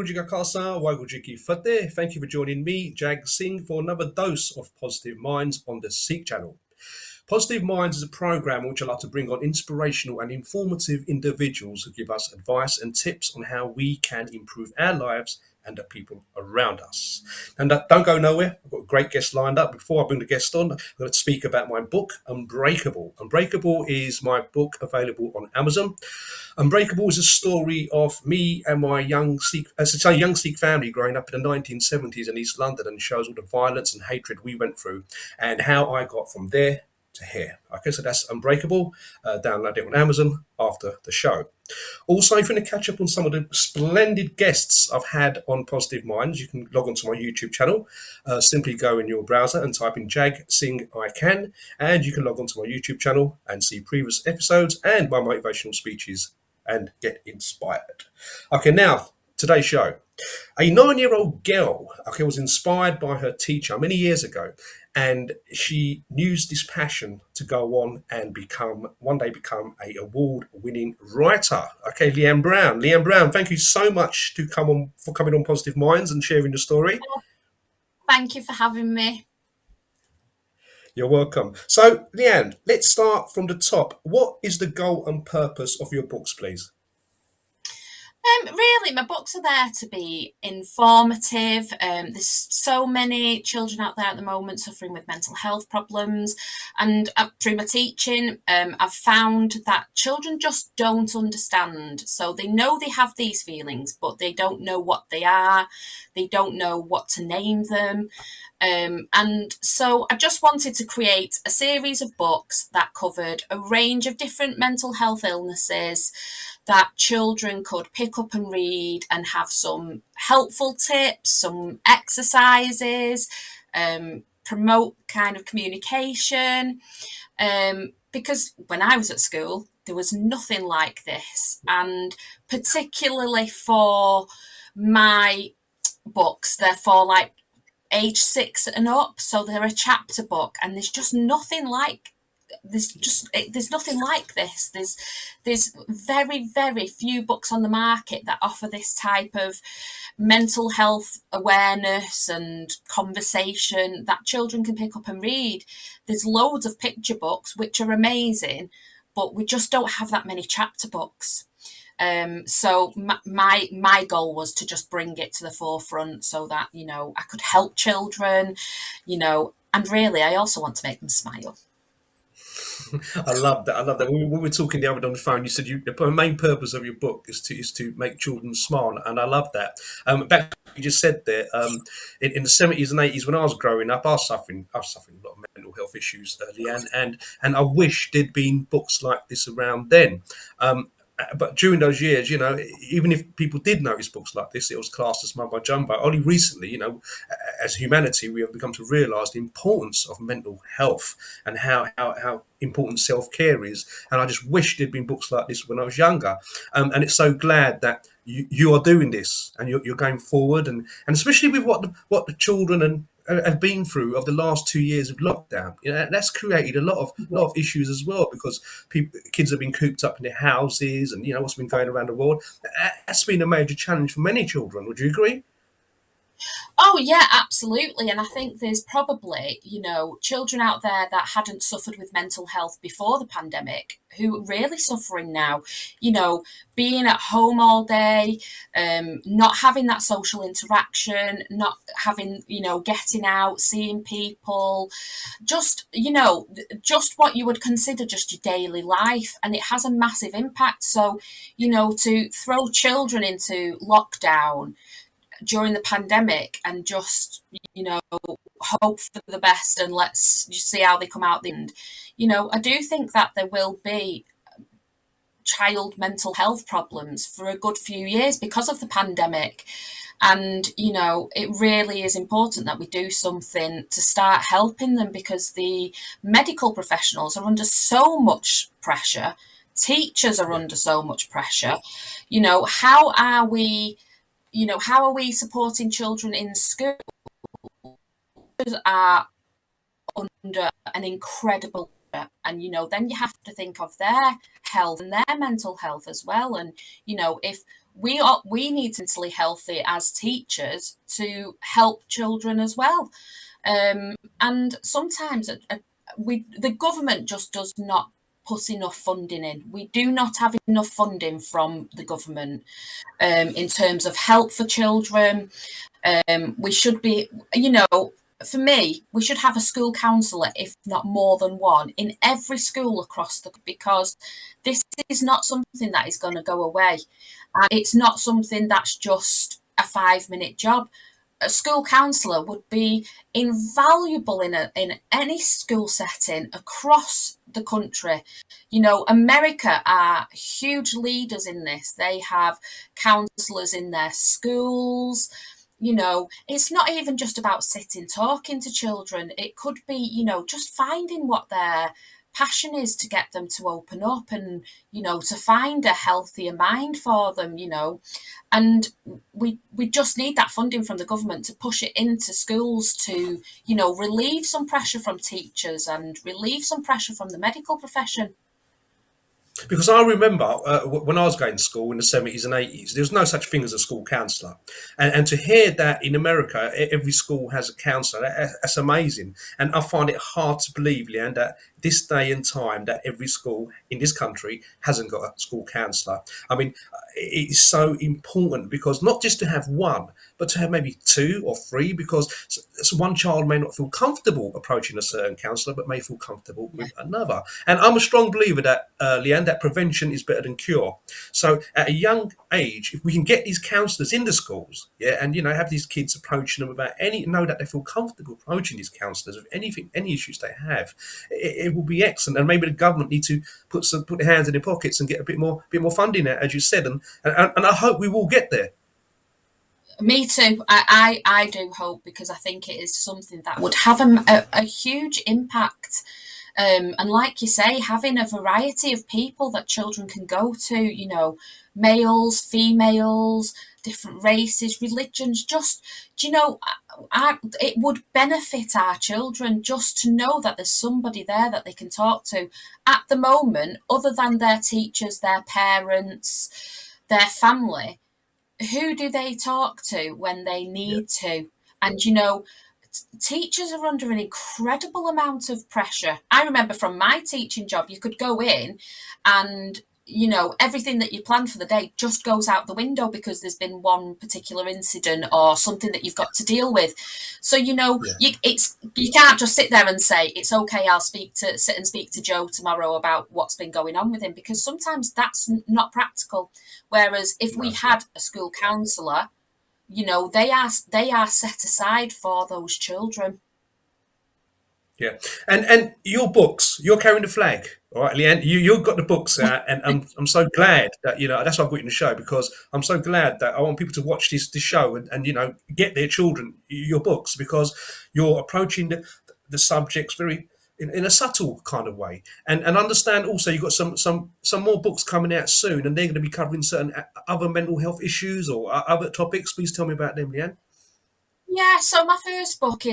Waheguru Ji Ka Khalsa, Waheguru Ji Ki Fateh. Thank you for joining me, Jag Singh, for another dose of Positive Minds on the Sikh channel. Positive Minds is a program which I like to bring on inspirational and informative individuals who give us advice and tips on how we can improve our lives and the people around us. And don't go nowhere. I've got a great guest lined up. Before I bring the guest on, I'm going to speak about my book, Unbreakable. Unbreakable is my book available on Amazon. Unbreakable is a story of me and my young Sikh family growing up in the 1970s in East London, and shows all the violence and hatred we went through and how I got from there to here. Okay, so that's Unbreakable. Download it on Amazon after the show. Also, if you want to catch up on some of the splendid guests I've had on Positive Minds, you can log on to my YouTube channel. Simply go in your browser and type in Jag Singh I Can, and you can log on to my YouTube channel and see previous episodes and my motivational speeches and get inspired. Okay, now, today's show. A 9-year-old girl, was inspired by her teacher many years ago, and she used this passion to go on and one day become a award-winning writer. Okay, Leanne Brown. Leanne Brown, thank you so much for coming on Positive Minds and sharing the story. Thank you for having me. You're welcome. So, Leanne, let's start from the top. What is the goal and purpose of your books, please? Really, my books are there to be informative. There's so many children out there at the moment suffering with mental health problems, and through my teaching, I've found that children just don't understand. So they know they have these feelings, but they don't know what they are. They don't know what to name them. And so I just wanted to create a series of books that covered a range of different mental health illnesses that children could pick up and read, and have some helpful tips, some exercises, promote kind of communication. Because when I was at school, there was nothing like this. And particularly for my books, they're for like age 6 and up. So they're a chapter book, and there's nothing like this. There's nothing like this. There's very, very few books on the market that offer this type of mental health awareness and conversation that children can pick up and read. There's loads of picture books, which are amazing, but we just don't have that many chapter books. So my goal was to just bring it to the forefront so that, I could help children, and really, I also want to make them smile. I love that. We were talking the other day on the phone. You said the main purpose of your book is to make children smile, and I love that. Back to what you just said there. In the 70s and 80s, when I was growing up, I was suffering a lot of mental health issues, Leanne, and I wish there'd been books like this around then. But during those years, even if people did notice books like this, it was classed as mumbo jumbo. Only recently, as humanity, we have become to realise the importance of mental health and how important self-care is. And I just wish there'd been books like this when I was younger. And it's so glad that you are doing this and you're going forward, and especially with what the children have been through of the last 2 years of lockdown. That's created a lot of issues as well, because kids have been cooped up in their houses, and what's been going around the world. That's been a major challenge for many children. Would you agree? Oh, yeah, absolutely. And I think there's probably, children out there that hadn't suffered with mental health before the pandemic who are really suffering now, being at home all day, not having that social interaction, not having, getting out, seeing people, just what you would consider just your daily life. And it has a massive impact. So, to throw children into lockdown during the pandemic and just, hope for the best and let's just see how they come out the end. I do think that there will be child mental health problems for a good few years because of the pandemic. And, it really is important that we do something to start helping them, because the medical professionals are under so much pressure. Teachers are under so much pressure. How are we supporting children in school? Are under an incredible pressure, and then you have to think of their health and their mental health as well. And if we need to be mentally healthy as teachers to help children as well. And sometimes the government just does not put enough funding in. We do not have enough funding from the government in terms of help for children. We should be, for me, we should have a school counsellor, if not more than one, in every school across because this is not something that is going to go away. And it's not something that's just a 5-minute job. A school counsellor would be invaluable in any school setting across the country. America are huge leaders in this. They have counsellors in their schools. It's not even just about sitting talking to children. It could be, just finding what their passion is to get them to open up and, to find a healthier mind for them, and we just need that funding from the government to push it into schools to, relieve some pressure from teachers and relieve some pressure from the medical profession. Because I remember when I was going to school in the 70s and 80s, there was no such thing as a school counsellor. And to hear that in America, every school has a counsellor, that's amazing. And I find it hard to believe, Leanne, that this day and time that every school in this country hasn't got a school counsellor. I mean, it's so important because not just to have one, but to have maybe 2 or 3, because one child may not feel comfortable approaching a certain counsellor, but may feel comfortable with another. And I'm a strong believer that, Leanne, that prevention is better than cure. So at a young age, if we can get these counsellors in the schools, yeah, and have these kids approaching them about know that they feel comfortable approaching these counsellors with any issues they have, it will be excellent. And maybe the government need to put their hands in their pockets and get a bit more funding out, as you said, and I hope we will get there. Me too. I do hope, because I think it is something that would have a huge impact. And like you say, having a variety of people that children can go to, males, females, different races, religions, just, it would benefit our children just to know that there's somebody there that they can talk to. At the moment, other than their teachers, their parents, their family, who do they talk to when they need to? And, teachers are under an incredible amount of pressure. I remember from my teaching job, you could go in and, everything that you planned for the day just goes out the window because there's been one particular incident or something that you've got to deal with. So, you can't just sit there and say, it's okay, I'll sit and speak to Joe tomorrow about what's been going on with him, because sometimes that's not practical. Whereas if we had a school counsellor, they are set aside for those children. Yeah, and your books, you're carrying the flag, all right, Leanne. You've got the books, and I'm so glad that that's why I've got you in the show, because I'm so glad that I want people to watch this show and get their children your books, because you're approaching the subjects very in a subtle kind of way, and understand also you've got some more books coming out soon, and they're going to be covering certain other mental health issues or other topics. Please tell me about them, Leanne. Yeah, so my first book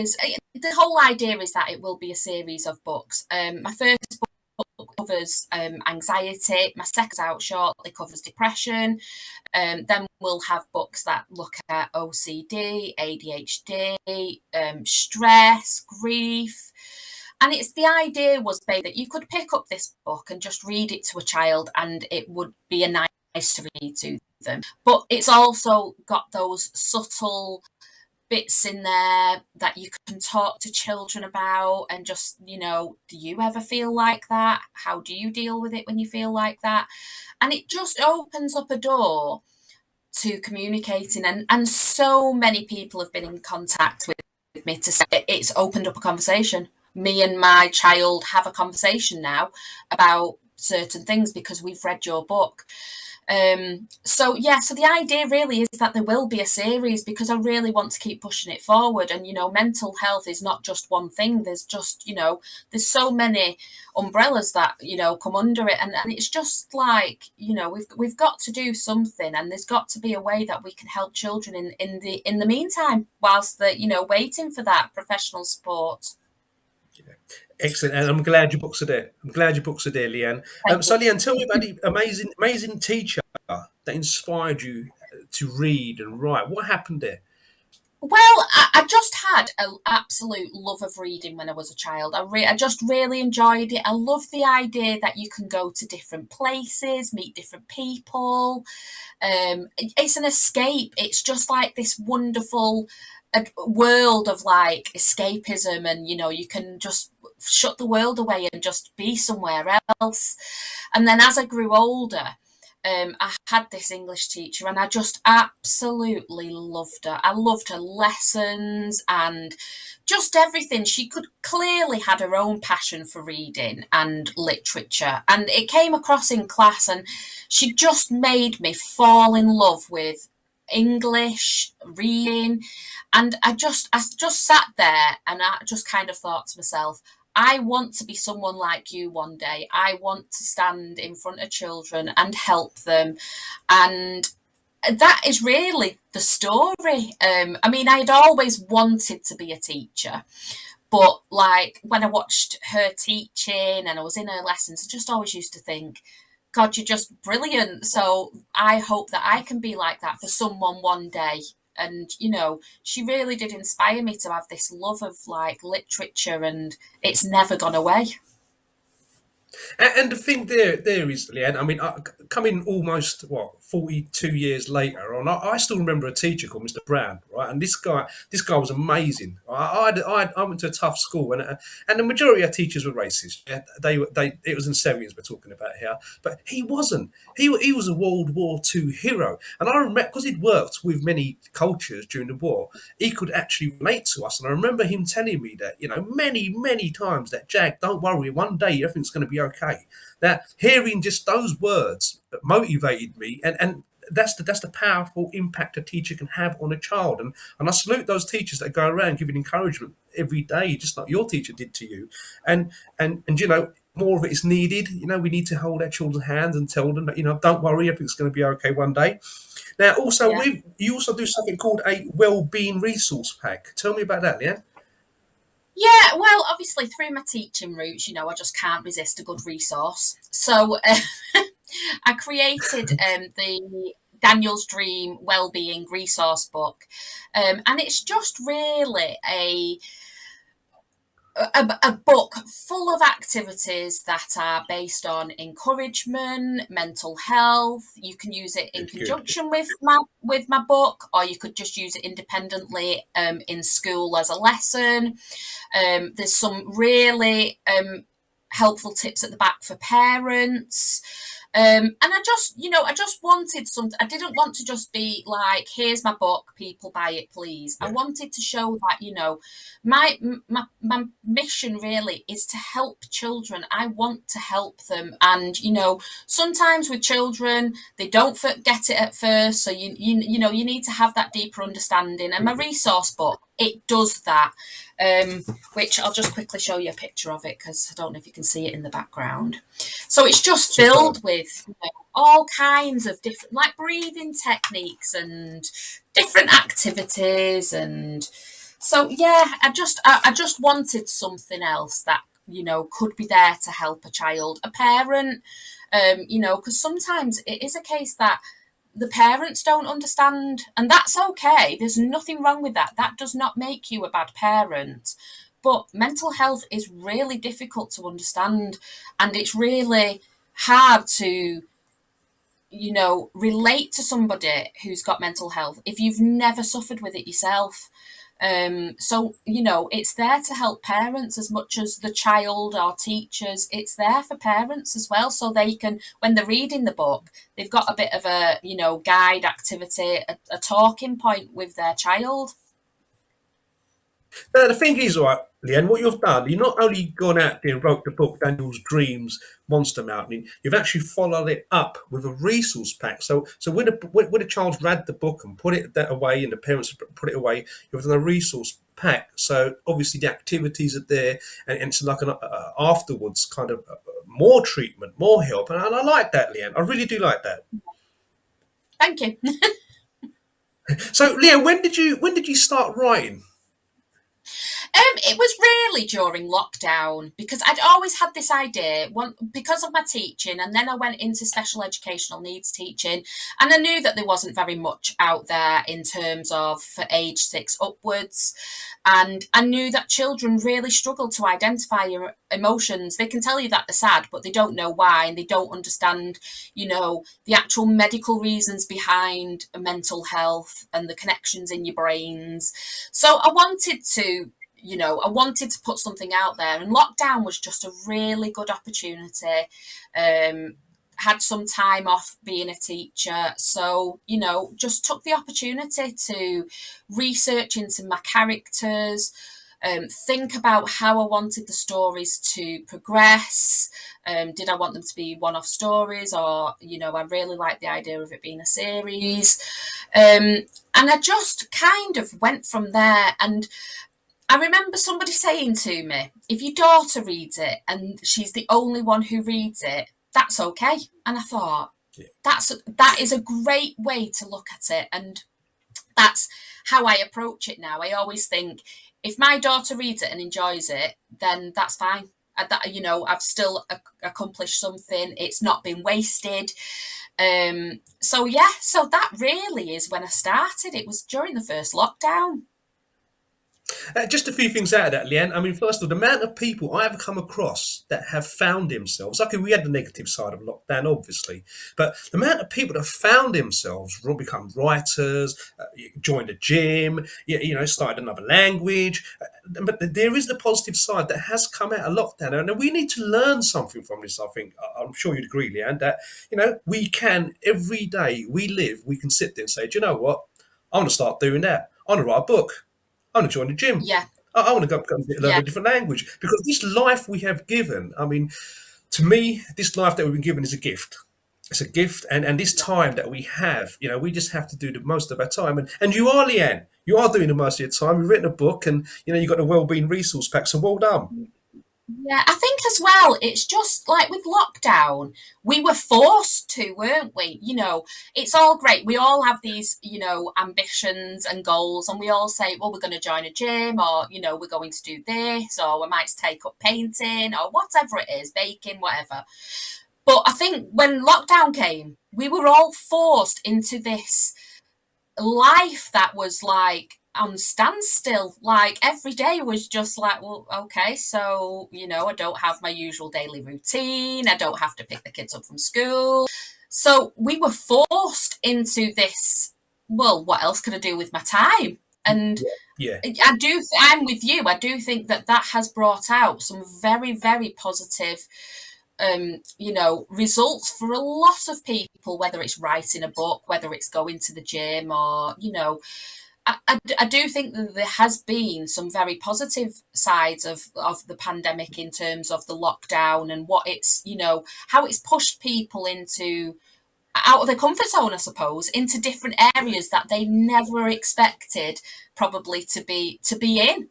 the whole idea is that it will be a series of books. My first book covers anxiety. My second out shortly covers depression. Then we'll have books that look at OCD, ADHD, stress, grief. And the idea was that you could pick up this book and just read it to a child and it would be a nice to read to them. But it's also got those subtle bits in there that you can talk to children about, and just, do you ever feel like that? How do you deal with it when you feel like that? And it just opens up a door to communicating, and so many people have been in contact with me to say it's opened up a conversation. Me and my child have a conversation now about certain things because we've read your book. So the idea really is that there will be a series, because I really want to keep pushing it forward. And, mental health is not just one thing. There's just, there's so many umbrellas that, come under it. And it's just like, we've got to do something, and there's got to be a way that we can help children in the meantime, whilst they're, waiting for that professional support. Excellent, and I'm glad your books are there. I'm glad your books are there, Leanne. Thank So, you. Leanne, tell me about the amazing teacher that inspired you to read and write. What happened there? Well, I just had an absolute love of reading when I was a child. I just really enjoyed it. I love the idea that you can go to different places, meet different people. It's an escape. It's just like this wonderful world of like escapism, and you can just shut the world away and just be somewhere else. And then as I grew older, I had this English teacher and I just absolutely loved her. I loved her lessons and just everything. She could clearly had her own passion for reading and literature, and it came across in class, and she just made me fall in love with English reading. And I just sat there and I just kind of thought to myself, I want to be someone like you one day. I want to stand in front of children and help them. And that is really the story. I mean, I had always wanted to be a teacher, but like when I watched her teaching and I was in her lessons, I just always used to think, God, you're just brilliant. So I hope that I can be like that for someone one day. And she really did inspire me to have this love of like literature, and it's never gone away. And the thing there is, Leanne. I mean, coming almost 42 years later on, I still remember a teacher called Mr. Brown, right? And this guy was amazing. I went to a tough school, and the majority of teachers were racist. Yeah, they it was in the 70s we're talking about here, but he wasn't. He was a World War II hero, and I remember because he'd worked with many cultures during the war, he could actually relate to us. And I remember him telling me that many times that, Jag, don't worry, one day everything's going to be okay. That hearing just those words motivated me, and that's the powerful impact a teacher can have on a child. And I salute those teachers that go around giving encouragement every day, just like your teacher did to you. And more of it is needed. We need to hold our children's hands and tell them that don't worry, everything's going to be okay one day. Now, also, Yeah. you also do something called a well-being resource pack. Tell me about that, Leanne. Yeah, well, obviously through my teaching roots, I just can't resist a good resource. So I created the Daniel's Dream Wellbeing Resource Book, and it's just really a book full of activities that are based on encouragement, mental health. You can use it in Good, good. conjunction with my book, or you could just use it independently in school as a lesson. There's some really helpful tips at the back for parents. And I just wanted something. I didn't want to just be like, here's my book, people buy it, please. I Yeah. wanted to show that, my mission really is to help children. I want to help them. And, sometimes with children, they don't get it at first. So, you need to have that deeper understanding. And my resource book, it does that. Which I'll just quickly show you a picture of it because I don't know if you can see it in the background. So it's just Superb. filled with all kinds of different, like breathing techniques and different activities, and so yeah, I just wanted something else that could be there to help a child, a parent, because sometimes it is a case that the parents don't understand, and that's okay. There's nothing wrong with that. That does not make you a bad parent. But mental health is really difficult to understand, and it's really hard to, relate to somebody who's got mental health if you've never suffered with it yourself. So, it's there to help parents as much as the child or teachers. It's there for parents as well. So they can, when they're reading the book, they've got a bit of a, guide activity, a talking point with their child. Now, the thing is, right, Leanne, what you've done, you've not only gone out there and wrote the book, Daniel's Dreams, Monster Mountain, you've actually followed it up with a resource pack. So when a child's read the book and put it that away and the parents put it away, you've done a resource pack. So obviously the activities are there, and it's like an afterwards kind of more treatment, more help. And I like that, Leanne. I really do like that. Thank you. So, Leanne, when did you start writing? It was really during lockdown because I'd always had this idea because of my teaching, and then I went into special educational needs teaching, and I knew that there wasn't very much out there in terms of for age 6 upwards, and I knew that children really struggle to identify your emotions. They can tell you that they're sad, but they don't know why, and they don't understand, the actual medical reasons behind mental health and the connections in your brains. So I wanted to put something out there, and lockdown was just a really good opportunity. Had some time off being a teacher, so just took the opportunity to research into my characters, think about how I wanted the stories to progress. Did I want them to be one-off stories, or I really liked the idea of it being a series, and I just kind of went from there. And I remember somebody saying to me, if your daughter reads it and she's the only one who reads it, that's okay. And I thought, that is a great way to look at it. And that's how I approach it now. I always think, if my daughter reads it and enjoys it, then that's fine. I've still accomplished something. It's not been wasted. So that really is when I started. It was during the first lockdown. Just a few things out of that, Leanne. I mean, first of all, the amount of people I have come across that have found themselves, okay, we had the negative side of lockdown, obviously, but the amount of people that have found themselves, become writers, joined a gym, started another language. But there is the positive side that has come out of lockdown. And we need to learn something from this, I think. I'm sure you'd agree, Leanne, that, we can, every day we live, we can sit there and say, do you know what? I want to start doing that. I want to write a book. I want to join the gym. Yeah, I want to go and learn yeah, a different language, because this life we have given, I mean, to me, this life that we've been given is a gift. It's a gift, and this time that we have, we just have to do the most of our time. And you are, Leanne, you are doing the most of your time. You've written a book, and you've got the wellbeing resource pack. So well done. yeah. I think as well, it's just like with lockdown, we were forced to, weren't we? It's all great. We all have these, ambitions and goals, and we all say, well, we're going to join a gym, or, we're going to do this, or we might take up painting, or whatever it is, baking, whatever. But I think when lockdown came, we were all forced into this life that was like on standstill. Like every day was just like, well, okay, so I don't have my usual daily routine. I don't have to pick the kids up from school. So we were forced into this. Well, what else could I do with my time? And Yeah. I'm with you. I do think that has brought out some very, very positive results for a lot of people, whether it's writing a book, whether it's going to the gym, or, I do think that there has been some very positive sides of the pandemic in terms of the lockdown, and what it's, how it's pushed people out of their comfort zone, I suppose, into different areas that they never expected probably to be in.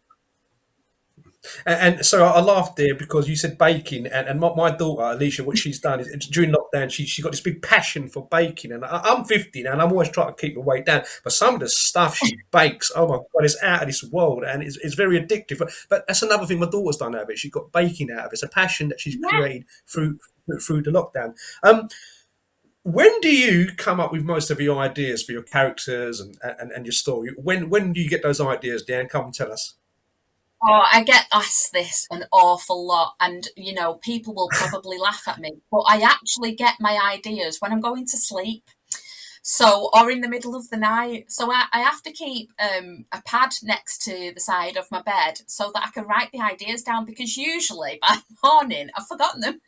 And so I laughed there because you said baking, and my daughter Alicia, what she's done is during lockdown, she got this big passion for baking, and I'm 50 now, and I'm always trying to keep the weight down. But some of the stuff she bakes, oh my god, it's out of this world, and it's very addictive. But that's another thing my daughter's done out of it. She got baking out of it. It's a passion that she's Yeah. created through the lockdown. When do you come up with most of your ideas for your characters and your story? When do you get those ideas, Dan? Come and tell us. Oh, I get asked this an awful lot, and people will probably laugh at me, but I actually get my ideas when I'm going to sleep. So, or in the middle of the night. So I have to keep a pad next to the side of my bed so that I can write the ideas down, because usually by morning I've forgotten them.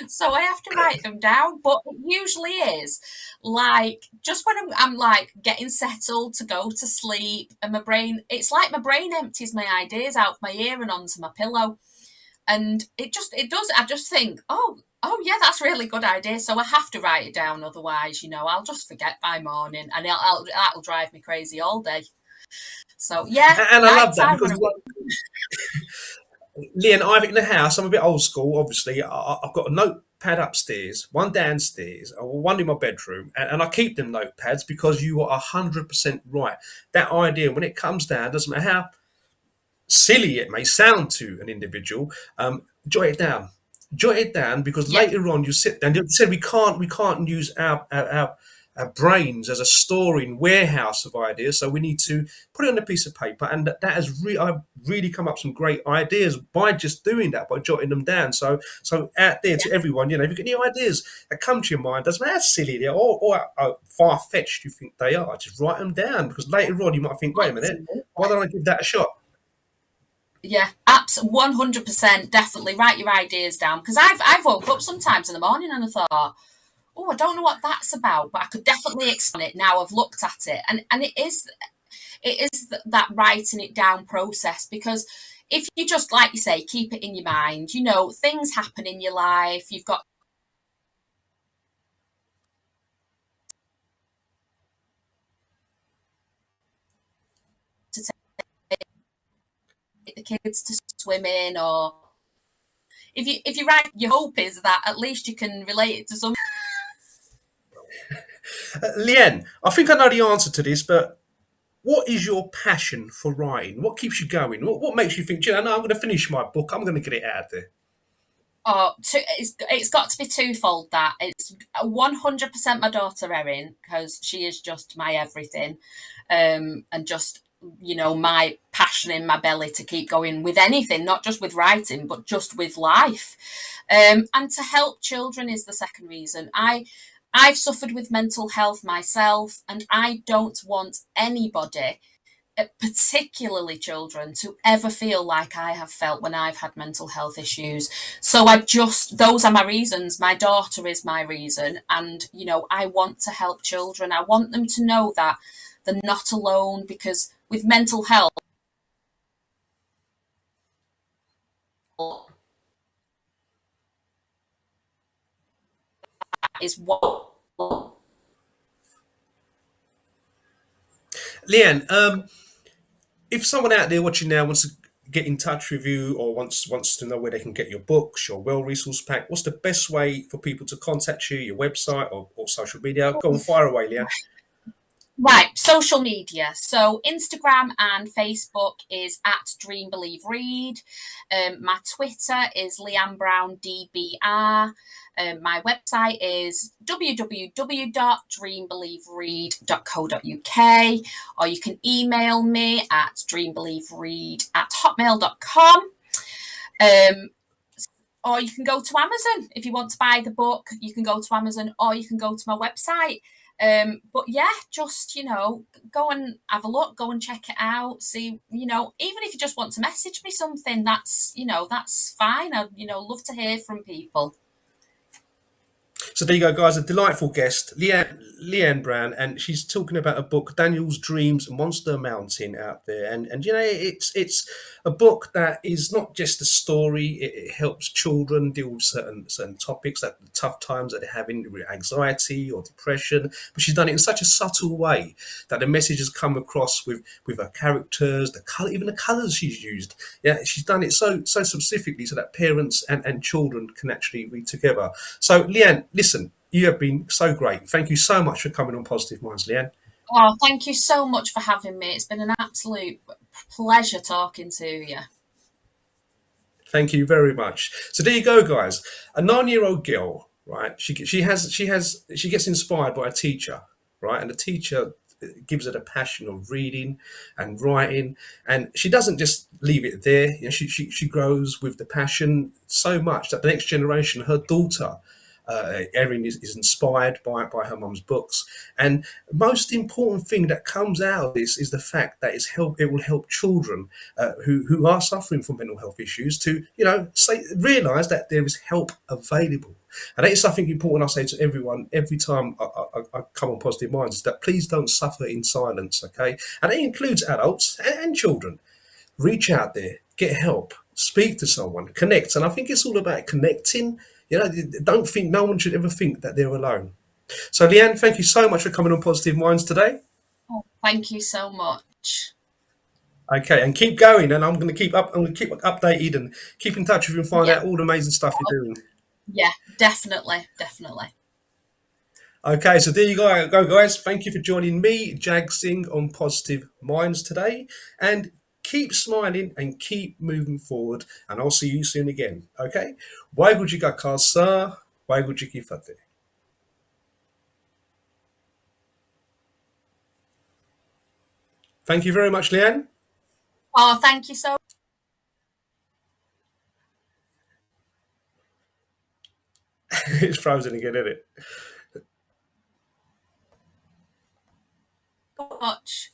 So I have to write them down, but it usually is like just when I'm like getting settled to go to sleep, and it's like my brain empties my ideas out of my ear and onto my pillow. And it does. I just think, oh yeah, that's a really good idea. So I have to write it down. Otherwise, I'll just forget by morning, and that'll drive me crazy all day. So yeah, And I night love that time because Leanne, I've in the house. I'm a bit old school, obviously. I've got a notepad upstairs, one downstairs, one in my bedroom, and I keep them notepads because you are 100% right. That idea, when it comes down, doesn't matter how silly it may sound to an individual, jot it down. Jot it down, because Yeah. later on you sit and you said we can't use our brains as a storing warehouse of ideas, so we need to put it on a piece of paper. And I've really come up with some great ideas by just doing that, by jotting them down. So out there to everyone, if you've got any ideas that come to your mind, doesn't matter how silly they are or far fetched you think they are, just write them down, because later on you might think, wait a minute, Absolutely. why don't I give that a shot? Yeah, 100%. Definitely write your ideas down, because I've woke up sometimes in the morning and I thought, oh, I don't know what that's about, but I could definitely explain it now I've looked at it. And it is that writing it down process, because if you just, like you say, keep it in your mind, things happen in your life. You've got to take the kids to swimming, or if you write, your hope is that at least you can relate it to some. Leanne, I think I know the answer to this, but what is your passion for writing? What keeps you going? What makes you think, no, I'm going to finish my book, I'm going to get it out there? It's got to be twofold. That it's 100% my daughter Erin, because she is just my everything, and just my passion in my belly to keep going with anything, not just with writing, but just with life. And to help children is the second reason. I've suffered with mental health myself, and I don't want anybody, particularly children, to ever feel like I have felt when I've had mental health issues. So those are my reasons. My daughter is my reason. And, I want to help children. I want them to know that they're not alone, because with mental health is what. Leanne, if someone out there watching now wants to get in touch with you, or wants to know where they can get your books, your well resource pack, what's the best way for people to contact you? Your website or social media? Go on, fire away, Leanne. Right, social media. So Instagram and Facebook is at Dream Believe Read. My Twitter is Leanne Brown DBR. My website is www.dreambelieveread.co.uk, or you can email me at dreambelieveread@hotmail.com. Or you can go to Amazon if you want to buy the book. You can go to Amazon, or you can go to my website. But yeah, just go and have a look, go and check it out. See, even if you just want to message me something, that's fine. I'd love to hear from people. So there you go, guys. A delightful guest, Leanne Brown, and she's talking about a book, Daniel's Dreams Monster Mountain, out there. And it's a book that is not just a story. It helps children deal with certain topics, that the tough times that they're having with anxiety or depression. But she's done it in such a subtle way that the message has come across with her characters, the color, even the colors she's used. Yeah, she's done it so specifically so that parents and children can actually read together. So Leanne, listen, you have been so great. Thank you so much for coming on Positive Minds, Leanne. Oh, thank you so much for having me. It's been an absolute pleasure talking to you. Thank you very much. So there you go, guys. A 9-year-old girl, right? She gets inspired by a teacher, right? And the teacher gives her the passion of reading and writing, and she doesn't just leave it there. She grows with the passion so much that the next generation, her daughter, Erin, is inspired by her mum's books. And most important thing that comes out of this is the fact that it will help children who are suffering from mental health issues to realize that there is help available. And that is something important I say to everyone every time I come on Positive Minds, is that please don't suffer in silence, okay? And it includes adults and children. Reach out there, get help, speak to someone, connect. And I think it's all about connecting. Don't think, no one should ever think that they're alone. So Leanne, thank you so much for coming on Positive Minds today. Oh, thank you so much. Okay, and keep going, and I'm going to keep updated and keep in touch with you and find Yeah. out all the amazing stuff you're doing. Yeah, definitely. Okay, so there you go, guys. Thank you for joining me, Jag Singh, on Positive Minds today, and keep smiling and keep moving forward. And I'll see you soon again. Okay? Waheguru Ji Ka Khalsa, Waheguru Ji Ki Fateh. Thank you very much, Leanne. Oh, thank you so It's frozen again, isn't it? much.